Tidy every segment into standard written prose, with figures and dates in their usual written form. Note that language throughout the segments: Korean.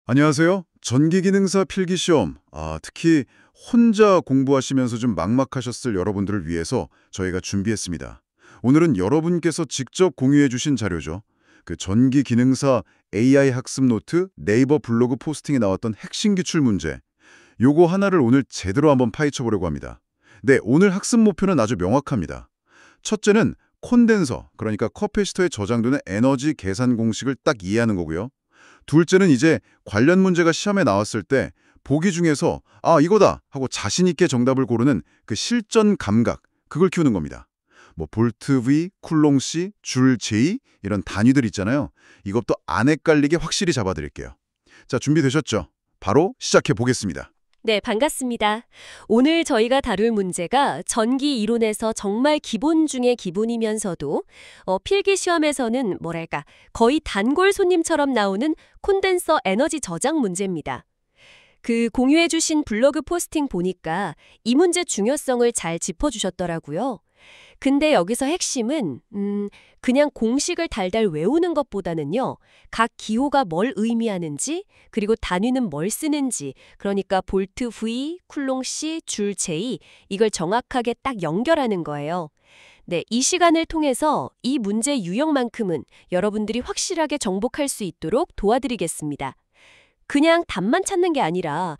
안녕하세요. 전기기능사 필기시험. 특히 혼자 공부하시면서 좀 막막하셨을 여러분들을 위해서 저희가 준비했습니다. 오늘은 여러분께서 직접 공유해 주신 자료죠. 그 전기기능사 AI 학습 노트 네이버 블로그 포스팅에 나왔던 핵심 기출 문제. 요거 하나를 오늘 제대로 한번 파헤쳐 보려고 합니다. 네, 오늘 학습 목표는 아주 명확합니다. 첫째는 콘덴서, 그러니까 커피시터에 저장되는 에너지 계산 공식을 딱 이해하는 거고요. 둘째는 이제 관련 문제가 시험에 나왔을 때 보기 중에서 이거다 하고 자신 있게 정답을 고르는 그 실전 감각, 그걸 키우는 겁니다. 뭐 볼트 V, 쿨롱 C, 줄 J 이런 단위들 있잖아요. 이것도 안 헷갈리게 확실히 잡아드릴게요. 자, 준비되셨죠? 바로 시작해 보겠습니다. 네, 반갑습니다. 오늘 저희가 다룰 문제가 전기 이론에서 정말 기본 중의 기본이면서도 필기 시험에서는 뭐랄까 거의 단골 손님처럼 나오는 콘덴서 에너지 저장 문제입니다. 그 공유해 주신 블로그 포스팅 보니까 이 문제 중요성을 잘 짚어주셨더라고요. 근데 여기서 핵심은 그냥 공식을 달달 외우는 것보다는요. 각 기호가 뭘 의미하는지, 그리고 단위는 뭘 쓰는지, 그러니까 볼트 V, 쿨롱 C, 줄 J 이걸 정확하게 딱 연결하는 거예요. 네, 이 시간을 통해서 이 문제 유형만큼은 여러분들이 확실하게 정복할 수 있도록 도와드리겠습니다. 그냥 답만 찾는 게 아니라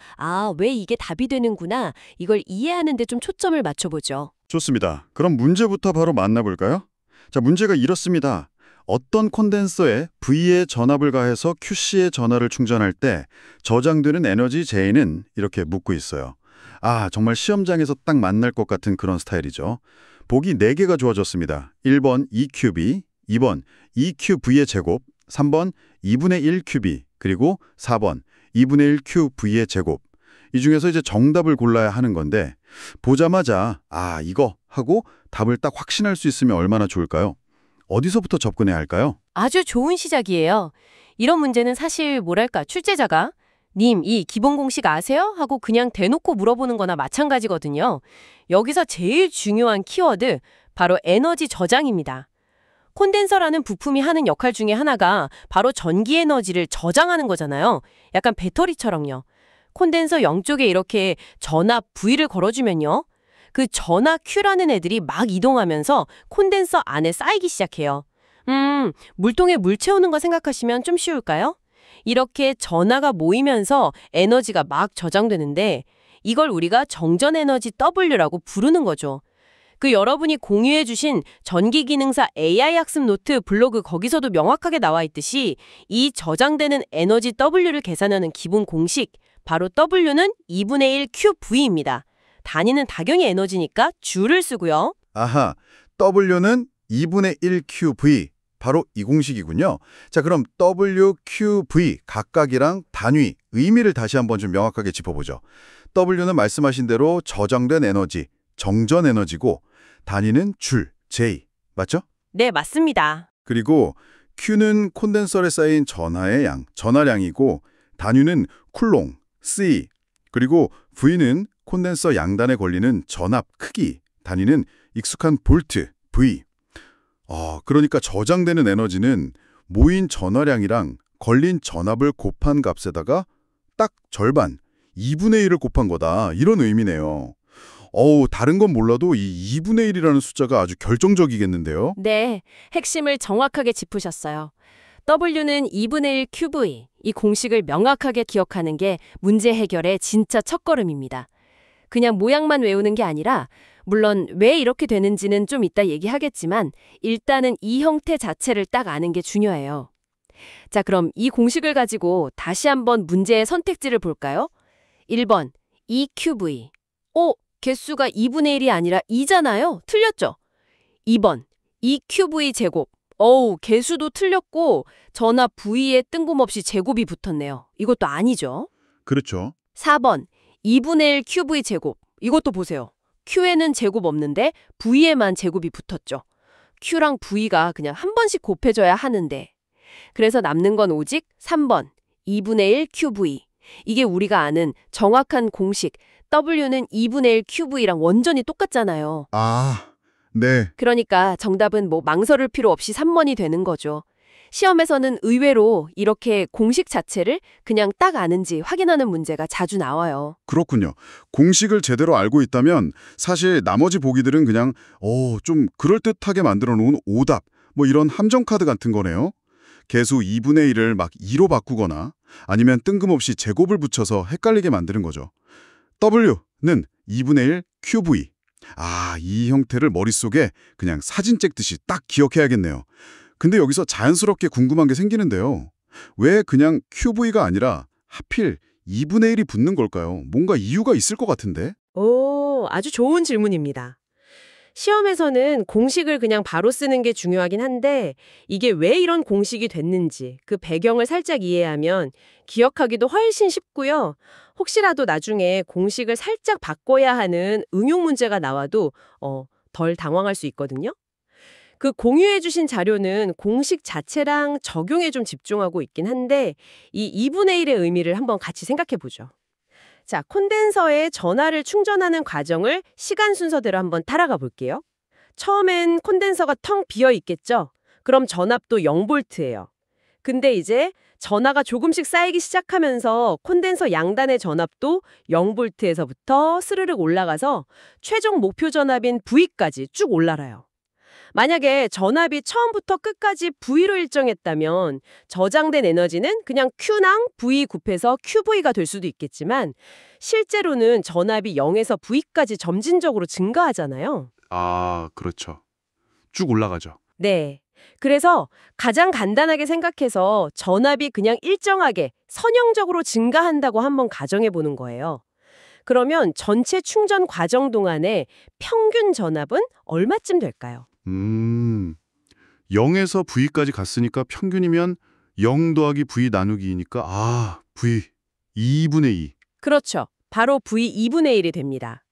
왜 이게 답이 되는구나 이걸 이해하는 데 좀 초점을 맞춰보죠. 좋습니다. 그럼 문제부터 바로 만나볼까요? 자, 문제가 이렇습니다. 어떤 콘덴서에 V에 전압을 가해서 QC에 전화를 충전할 때 저장되는 에너지 J는 이렇게 묻고 있어요. 정말 시험장에서 딱 만날 것 같은 그런 스타일이죠. 보기 4개가 주어졌습니다. 1번 EQB, 2번 EQV의 제곱, 3번 2분의 1 QB, 그리고 4번 2분의 1 QV의 제곱. 이 중에서 이제 정답을 골라야 하는 건데 보자마자 이거 하고 답을 딱 확신할 수 있으면 얼마나 좋을까요? 어디서부터 접근해야 할까요? 아주 좋은 시작이에요. 이런 문제는 사실 뭐랄까 출제자가 님, 이 기본 공식 아세요? 하고 그냥 대놓고 물어보는 거나 마찬가지거든요. 여기서 제일 중요한 키워드 바로 에너지 저장입니다. 콘덴서라는 부품이 하는 역할 중에 하나가 바로 전기 에너지를 저장하는 거잖아요. 약간 배터리처럼요. 콘덴서 양쪽에 이렇게 전압 V를 걸어주면요. 그 전압 Q라는 애들이 막 이동하면서 콘덴서 안에 쌓이기 시작해요. 물통에 물 채우는 거 생각하시면 좀 쉬울까요? 이렇게 전하가 모이면서 에너지가 막 저장되는데 이걸 우리가 정전 에너지 W라고 부르는 거죠. 그 여러분이 공유해 주신 전기기능사 AI 학습 노트 블로그 거기서도 명확하게 나와 있듯이 이 저장되는 에너지 W를 계산하는 기본 공식 바로 W는 2분의 1 QV입니다. 단위는 다경이 에너지니까 줄을 쓰고요. W는 2분의 1 QV, 바로 이 공식이군요. 자, 그럼 W, QV 각각이랑 단위, 의미를 다시 한번 좀 명확하게 짚어보죠. W는 말씀하신 대로 저장된 에너지, 정전 에너지고 단위는 줄, J, 맞죠? 네, 맞습니다. 그리고 Q는 콘덴서에 쌓인 전하의 양, 전하량이고 단위는 쿨롱, C, 그리고 V는 콘덴서 양단에 걸리는 전압 크기, 단위는 익숙한 볼트, V. 그러니까 저장되는 에너지는 모인 전하량이랑 걸린 전압을 곱한 값에다가 딱 절반, 2분의 1을 곱한 거다. 이런 의미네요. 다른 건 몰라도 이 2분의 1이라는 숫자가 아주 결정적이겠는데요. 네, 핵심을 정확하게 짚으셨어요. W는 2분의 1 QV, 이 공식을 명확하게 기억하는 게 문제 해결의 진짜 첫걸음입니다. 그냥 모양만 외우는 게 아니라 물론 왜 이렇게 되는지는 좀 이따 얘기하겠지만 일단은 이 형태 자체를 딱 아는 게 중요해요. 자, 그럼 이 공식을 가지고 다시 한번 문제의 선택지를 볼까요? 1번 EQV. 개수가 2분의 1이 아니라 2잖아요. 틀렸죠? 2번 EQV 제곱. 개수도 틀렸고 전압 V에 뜬금없이 제곱이 붙었네요. 이것도 아니죠. 그렇죠. 4번 2분의 1 QV 제곱. 이것도 보세요. Q에는 제곱 없는데 V에만 제곱이 붙었죠. Q랑 V가 그냥 한 번씩 곱해져야 하는데. 그래서 남는 건 오직 3번 2분의 1 QV. 이게 우리가 아는 정확한 공식. W는 2분의 1 QV랑 완전히 똑같잖아요. 네. 그러니까 정답은 망설일 필요 없이 3번이 되는 거죠. 시험에서는 의외로 이렇게 공식 자체를 그냥 딱 아는지 확인하는 문제가 자주 나와요. 그렇군요. 공식을 제대로 알고 있다면 사실 나머지 보기들은 그냥 좀 그럴듯하게 만들어 놓은 오답, 뭐 이런 함정카드 같은 거네요. 개수 2분의 1을 막 2로 바꾸거나 아니면 뜬금없이 제곱을 붙여서 헷갈리게 만드는 거죠. W는 2분의 1 QV. 이 형태를 머릿속에 그냥 사진 찍듯이 딱 기억해야겠네요. 근데 여기서 자연스럽게 궁금한 게 생기는데요. 왜 그냥 QV가 아니라 하필 2분의 1이 붙는 걸까요? 뭔가 이유가 있을 것 같은데? 오, 아주 좋은 질문입니다. 시험에서는 공식을 그냥 바로 쓰는 게 중요하긴 한데 이게 왜 이런 공식이 됐는지 그 배경을 살짝 이해하면 기억하기도 훨씬 쉽고요. 혹시라도 나중에 공식을 살짝 바꿔야 하는 응용 문제가 나와도 덜 당황할 수 있거든요. 그 공유해 주신 자료는 공식 자체랑 적용에 좀 집중하고 있긴 한데 이 2분의 1의 의미를 한번 같이 생각해 보죠. 자, 콘덴서에 전하를 충전하는 과정을 시간 순서대로 한번 따라가 볼게요. 처음엔 콘덴서가 텅 비어 있겠죠? 그럼 전압도 0V예요. 근데 이제 전하가 조금씩 쌓이기 시작하면서 콘덴서 양단의 전압도 0V에서부터 스르륵 올라가서 최종 목표 전압인 V까지 쭉 올라가요. 만약에 전압이 처음부터 끝까지 V로 일정했다면 저장된 에너지는 그냥 Q랑 V 곱해서 QV가 될 수도 있겠지만 실제로는 전압이 0에서 V까지 점진적으로 증가하잖아요. 그렇죠. 쭉 올라가죠. 네. 그래서 가장 간단하게 생각해서 전압이 그냥 일정하게 선형적으로 증가한다고 한번 가정해 보는 거예요. 그러면 전체 충전 과정 동안에 평균 전압은 얼마쯤 될까요? 0에서 V까지 갔으니까 평균이면 0 더하기 V 나누기니까 V 2분의 2. 그렇죠. 바로 V 2분의 1이 됩니다.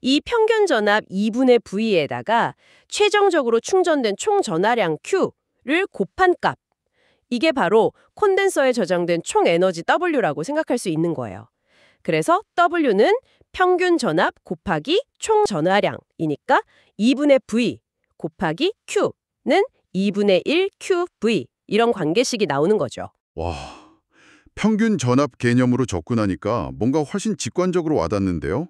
이 평균 전압 2분의 V에다가 최종적으로 충전된 총 전하량 Q를 곱한 값. 이게 바로 콘덴서에 저장된 총 에너지 W라고 생각할 수 있는 거예요. 그래서 W는 평균 전압 곱하기 총 전하량이니까 2분의 V 곱하기 Q는 2분의 1 QV 이런 관계식이 나오는 거죠. 와, 평균 전압 개념으로 접근하니까 뭔가 훨씬 직관적으로 와닿는데요.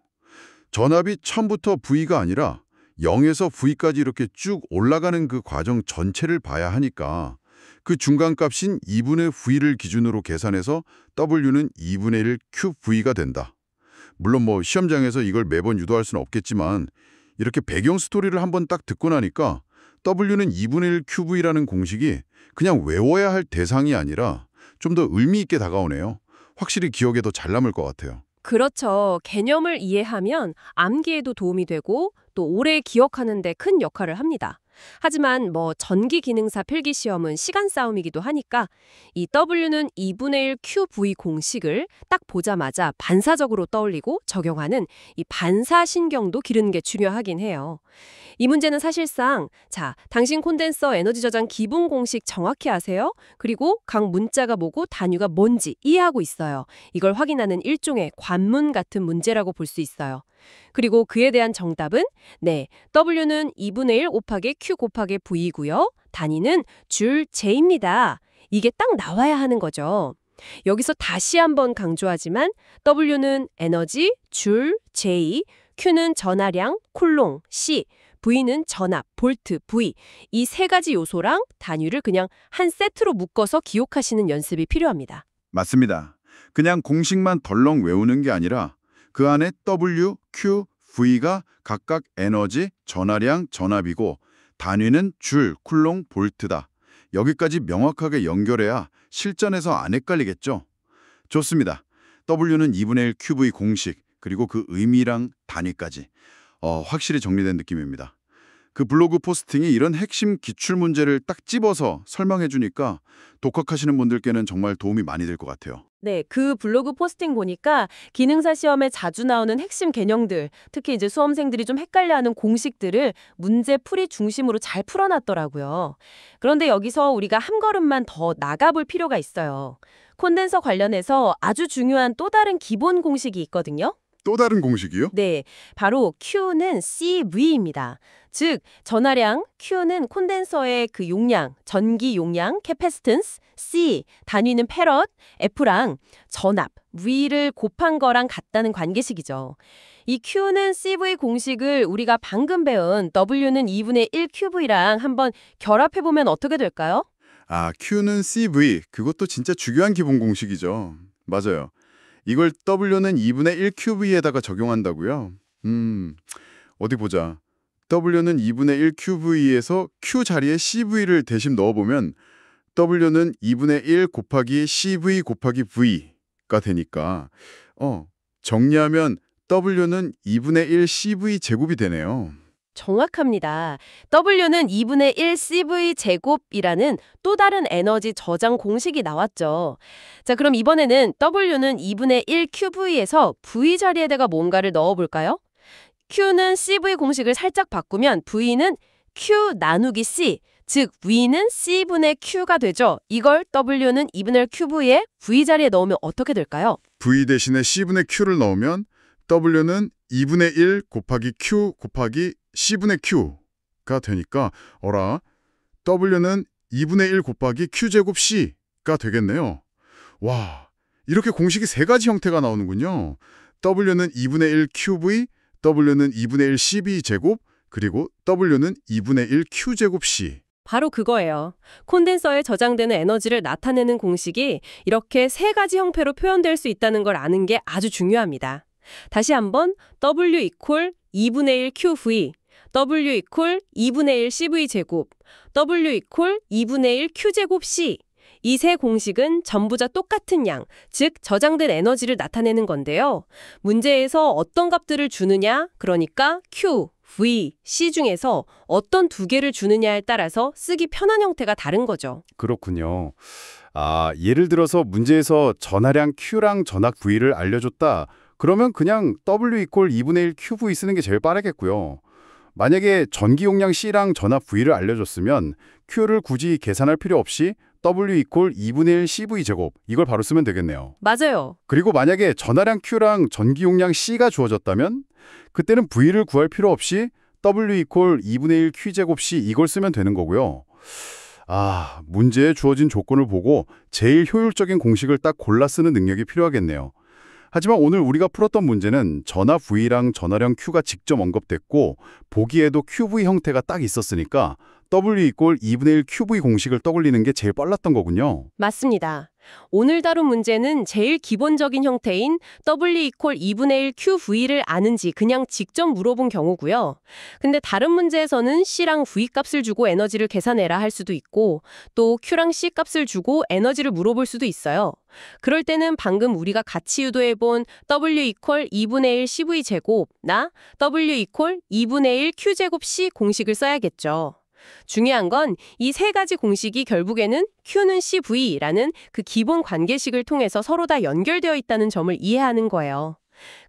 전압이 처음부터 V가 아니라 0에서 V까지 이렇게 쭉 올라가는 그 과정 전체를 봐야 하니까 그 중간값인 2분의 V를 기준으로 계산해서 W는 2분의 1 QV가 된다. 물론 시험장에서 이걸 매번 유도할 수는 없겠지만 이렇게 배경 스토리를 한번 딱 듣고 나니까 W는 2분의 1 QV라는 공식이 그냥 외워야 할 대상이 아니라 좀 더 의미 있게 다가오네요. 확실히 기억에 더 잘 남을 것 같아요. 그렇죠. 개념을 이해하면 암기에도 도움이 되고 또 오래 기억하는 데 큰 역할을 합니다. 하지만 전기 기능사 필기 시험은 시간 싸움이기도 하니까 이 W는 2분의 1 QV 공식을 딱 보자마자 반사적으로 떠올리고 적용하는 이 반사신경도 기르는 게 중요하긴 해요. 이 문제는 사실상 당신 콘덴서 에너지 저장 기본 공식 정확히 아세요? 그리고 각 문자가 뭐고 단위가 뭔지 이해하고 있어요. 이걸 확인하는 일종의 관문 같은 문제라고 볼 수 있어요. 그리고 그에 대한 정답은 W는 2분의 1 곱하기 Q 곱하기 V고요. 단위는 줄 J입니다. 이게 딱 나와야 하는 거죠. 여기서 다시 한번 강조하지만 W는 에너지, 줄, J, Q는 전하량, 쿨롱, C, V는 전압, 볼트, V. 이 세 가지 요소랑 단위를 그냥 한 세트로 묶어서 기억하시는 연습이 필요합니다. 맞습니다. 그냥 공식만 덜렁 외우는 게 아니라 그 안에 W, Q, V가 각각 에너지, 전하량, 전압이고 단위는 줄, 쿨롱, 볼트다. 여기까지 명확하게 연결해야 실전에서 안 헷갈리겠죠? 좋습니다. W는 2분의 1 QV 공식, 그리고 그 의미랑 단위까지 확실히 정리된 느낌입니다. 그 블로그 포스팅이 이런 핵심 기출 문제를 딱 집어서 설명해 주니까 독학하시는 분들께는 정말 도움이 많이 될 것 같아요. 네, 그 블로그 포스팅 보니까 기능사 시험에 자주 나오는 핵심 개념들, 특히 이제 수험생들이 좀 헷갈려하는 공식들을 문제 풀이 중심으로 잘 풀어놨더라고요. 그런데 여기서 우리가 한 걸음만 더 나가볼 필요가 있어요. 콘덴서 관련해서 아주 중요한 또 다른 기본 공식이 있거든요. 또 다른 공식이요? 네, 바로 Q는 CV입니다. 즉, 전하량, Q는 콘덴서의 그 용량, 전기 용량, capacitance, C, 단위는 페럿, F랑 전압, V를 곱한 거랑 같다는 관계식이죠. 이 Q는 CV 공식을 우리가 방금 배운 W는 2분의 1 QV랑 한번 결합해보면 어떻게 될까요? 아, Q는 CV. 그것도 진짜 중요한 기본 공식이죠. 맞아요. 이걸 W는 2분의 1 QV에다가 적용한다고요? 어디 보자. W는 2분의 1 QV에서 Q 자리에 CV를 대신 넣어보면 W는 2분의 1 곱하기 CV 곱하기 V가 되니까 정리하면 W는 2분의 1 CV 제곱이 되네요. 정확합니다. W는 2분의 1 CV 제곱이라는 또 다른 에너지 저장 공식이 나왔죠. 자, 그럼 이번에는 W는 2분의 1 QV에서 V 자리에다가 뭔가를 넣어볼까요? Q는 CV 공식을 살짝 바꾸면 V는 Q 나누기 C, 즉 V는 C분의 Q가 되죠. 이걸 W는 2분의 1 QV에 V 자리에 넣으면 어떻게 될까요? V 대신에 C분의 Q를 넣으면 W는 2분의 1 곱하기 Q 곱하기 C분의 Q가 되니까 W는 2분의 1 곱하기 Q제곱 C가 되겠네요. 와, 이렇게 공식이 세 가지 형태가 나오는군요. W는 2분의 1 QV, W는 2분의 1 CV 제곱, 그리고 W는 2분의 1 Q제곱 C. 바로 그거예요. 콘덴서에 저장되는 에너지를 나타내는 공식이 이렇게 세 가지 형태로 표현될 수 있다는 걸 아는 게 아주 중요합니다. 다시 한번 W 이퀄 2분의 1 QV, W 이퀄 2분의 1 CV 제곱, W 이퀄 2분의 1 Q제곱 C. 이 세 공식은 전부 다 똑같은 양, 즉 저장된 에너지를 나타내는 건데요. 문제에서 어떤 값들을 주느냐, 그러니까 Q, V, C 중에서 어떤 두 개를 주느냐에 따라서 쓰기 편한 형태가 다른 거죠. 그렇군요. 아, 예를 들어서 문제에서 전하량 Q랑 전압 V를 알려줬다. 그러면 그냥 W 이퀄 2분의 1 QV 쓰는 게 제일 빠르겠고요. 만약에 전기 용량 C랑 전압 V를 알려줬으면 Q를 굳이 계산할 필요 없이 W 이퀄 2분의 1 CV 제곱 이걸 바로 쓰면 되겠네요. 맞아요. 그리고 만약에 전하량 Q랑 전기 용량 C가 주어졌다면 그때는 V를 구할 필요 없이 W 이퀄 2분의 1 Q제곱 C 이걸 쓰면 되는 거고요. 아, 문제에 주어진 조건을 보고 제일 효율적인 공식을 딱 골라 쓰는 능력이 필요하겠네요. 하지만 오늘 우리가 풀었던 문제는 전압 V랑 전하량 Q가 직접 언급됐고 보기에도 QV 형태가 딱 있었으니까 W 이퀄 2분의 1 QV 공식을 떠올리는 게 제일 빨랐던 거군요. 맞습니다. 오늘 다룬 문제는 제일 기본적인 형태인 W 이퀄 2분의 1 QV를 아는지 그냥 직접 물어본 경우고요. 근데 다른 문제에서는 C랑 V 값을 주고 에너지를 계산해라 할 수도 있고 또 Q랑 C 값을 주고 에너지를 물어볼 수도 있어요. 그럴 때는 방금 우리가 같이 유도해본 W 이퀄 2분의 1 CV 제곱나 W 이퀄 2분의 1 Q제곱 C 공식을 써야겠죠. 중요한 건 이 세 가지 공식이 결국에는 Q는 CV라는 그 기본 관계식을 통해서 서로 다 연결되어 있다는 점을 이해하는 거예요.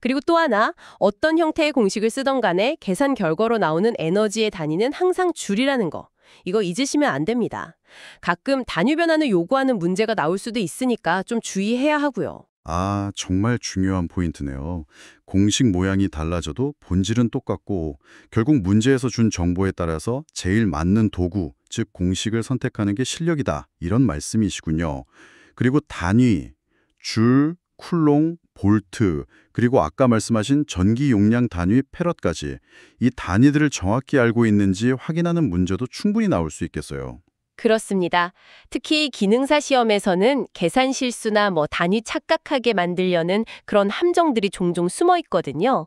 그리고 또 하나, 어떤 형태의 공식을 쓰던 간에 계산 결과로 나오는 에너지의 단위는 항상 줄이라는 거. 이거 잊으시면 안 됩니다. 가끔 단위 변환을 요구하는 문제가 나올 수도 있으니까 좀 주의해야 하고요. 아, 정말 중요한 포인트네요. 공식 모양이 달라져도 본질은 똑같고 결국 문제에서 준 정보에 따라서 제일 맞는 도구, 즉 공식을 선택하는 게 실력이다. 이런 말씀이시군요. 그리고 단위, 줄, 쿨롱, 볼트, 그리고 아까 말씀하신 전기 용량 단위 페럿까지 이 단위들을 정확히 알고 있는지 확인하는 문제도 충분히 나올 수 있겠어요. 그렇습니다. 특히 기능사 시험에서는 계산 실수나 단위 착각하게 만들려는 그런 함정들이 종종 숨어 있거든요.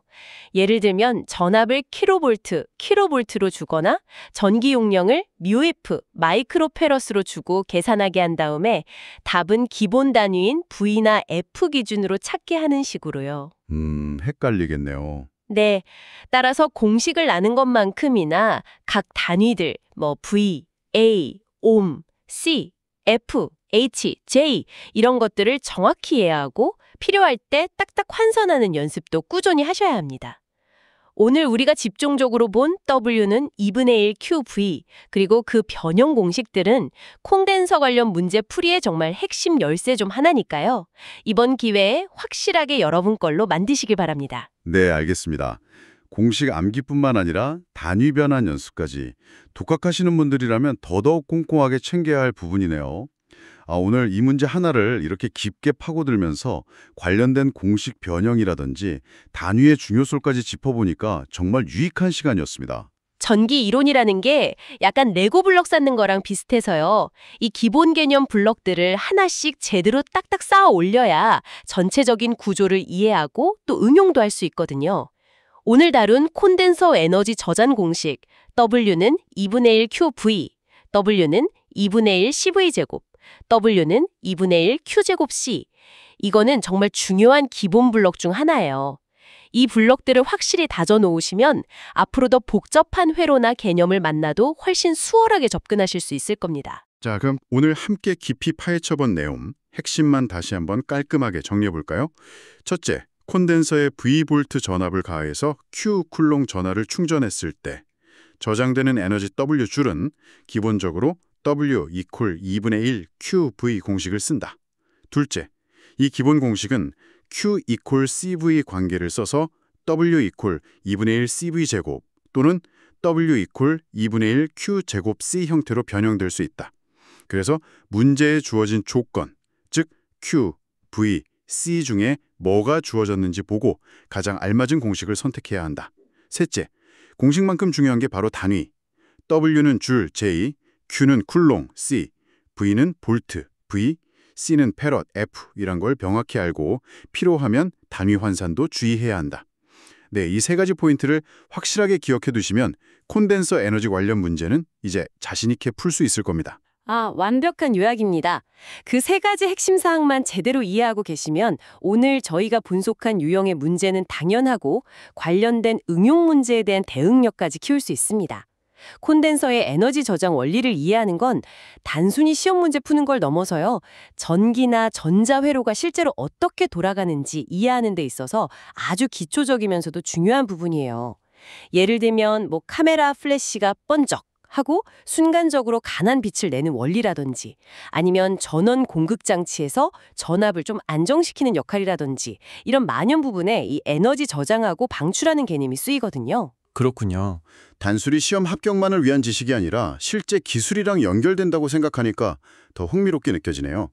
예를 들면 전압을 킬로볼트로 주거나 전기 용량을 뮤F, 마이크로페럿으로 주고 계산하게 한 다음에 답은 기본 단위인 V나 F 기준으로 찾게 하는 식으로요. 헷갈리겠네요. 네, 따라서 공식을 아는 것만큼이나 각 단위들, V, A, 옴, C, F, H, J 이런 것들을 정확히 이해하고 필요할 때 딱딱 환선하는 연습도 꾸준히 하셔야 합니다. 오늘 우리가 집중적으로 본 W는 2분의 1 QV, 그리고 그 변형 공식들은 콘덴서 관련 문제 풀이의 정말 핵심 열쇠 중 하나니까요. 이번 기회에 확실하게 여러분 걸로 만드시길 바랍니다. 네, 알겠습니다. 공식 암기뿐만 아니라 단위 변환 연습까지 독학하시는 분들이라면 더더욱 꼼꼼하게 챙겨야 할 부분이네요. 오늘 이 문제 하나를 이렇게 깊게 파고들면서 관련된 공식 변형이라든지 단위의 중요성까지 짚어보니까 정말 유익한 시간이었습니다. 전기 이론이라는 게 약간 레고 블럭 쌓는 거랑 비슷해서요. 이 기본 개념 블럭들을 하나씩 제대로 딱딱 쌓아 올려야 전체적인 구조를 이해하고 또 응용도 할 수 있거든요. 오늘 다룬 콘덴서 에너지 저장 공식, W는 2분의 1 QV, W는 2분의 1 CV제곱, W는 2분의 1 Q제곱 C. 이거는 정말 중요한 기본 블럭 중 하나예요. 이 블럭들을 확실히 다져 놓으시면 앞으로 더 복잡한 회로나 개념을 만나도 훨씬 수월하게 접근하실 수 있을 겁니다. 자, 그럼 오늘 함께 깊이 파헤쳐본 내용, 핵심만 다시 한번 깔끔하게 정리해볼까요? 첫째, 콘덴서에 V볼트 전압을 가해서 Q 쿨롱 전하를 충전했을 때 저장되는 에너지 W줄은 기본적으로 W 이퀄 2분의 1 QV 공식을 쓴다. 둘째, 이 기본 공식은 Q 이퀄 CV 관계를 써서 W 이퀄 2분의 1 CV 제곱 또는 W 이퀄 2분의 1 Q 제곱 C 형태로 변형될 수 있다. 그래서 문제에 주어진 조건, 즉 Q, V, C 중에 뭐가 주어졌는지 보고 가장 알맞은 공식을 선택해야 한다. 셋째, 공식만큼 중요한 게 바로 단위. W는 줄, J, Q는 쿨롱, C, V는 볼트, V, C는 패럿, F 이란 걸 명확히 알고 필요하면 단위 환산도 주의해야 한다. 네, 이 세 가지 포인트를 확실하게 기억해 두시면 콘덴서 에너지 관련 문제는 이제 자신 있게 풀 수 있을 겁니다. 완벽한 요약입니다. 그 세 가지 핵심 사항만 제대로 이해하고 계시면 오늘 저희가 분석한 유형의 문제는 당연하고 관련된 응용 문제에 대한 대응력까지 키울 수 있습니다. 콘덴서의 에너지 저장 원리를 이해하는 건 단순히 시험 문제 푸는 걸 넘어서요. 전기나 전자회로가 실제로 어떻게 돌아가는지 이해하는 데 있어서 아주 기초적이면서도 중요한 부분이에요. 예를 들면 카메라 플래시가 번쩍 하고 순간적으로 강한 빛을 내는 원리라든지 아니면 전원 공급 장치에서 전압을 좀 안정시키는 역할이라든지 이런 만연 부분에 이 에너지 저장하고 방출하는 개념이 쓰이거든요. 그렇군요. 단순히 시험 합격만을 위한 지식이 아니라 실제 기술이랑 연결된다고 생각하니까 더 흥미롭게 느껴지네요.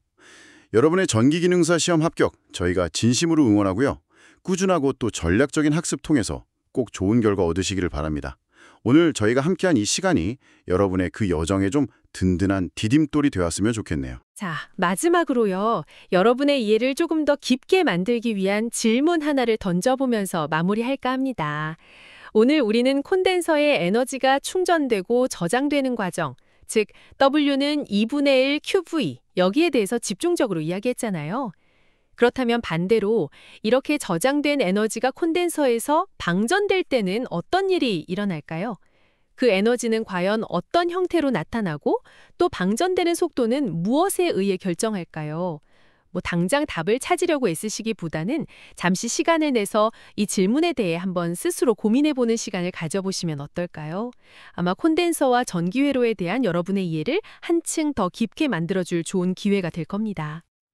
여러분의 전기기능사 시험 합격 저희가 진심으로 응원하고요. 꾸준하고 또 전략적인 학습 통해서 꼭 좋은 결과 얻으시기를 바랍니다. 오늘 저희가 함께한 이 시간이 여러분의 그 여정에 좀 든든한 디딤돌이 되었으면 좋겠네요. 자, 마지막으로요. 여러분의 이해를 조금 더 깊게 만들기 위한 질문 하나를 던져보면서 마무리할까 합니다. 오늘 우리는 콘덴서의 에너지가 충전되고 저장되는 과정, 즉 W는 2분의 1 QV, 여기에 대해서 집중적으로 이야기했잖아요. 그렇다면 반대로 이렇게 저장된 에너지가 콘덴서에서 방전될 때는 어떤 일이 일어날까요? 그 에너지는 과연 어떤 형태로 나타나고 또 방전되는 속도는 무엇에 의해 결정할까요? 당장 답을 찾으려고 애쓰시기보다는 잠시 시간을 내서 이 질문에 대해 한번 스스로 고민해보는 시간을 가져보시면 어떨까요? 아마 콘덴서와 전기회로에 대한 여러분의 이해를 한층 더 깊게 만들어줄 좋은 기회가 될 겁니다.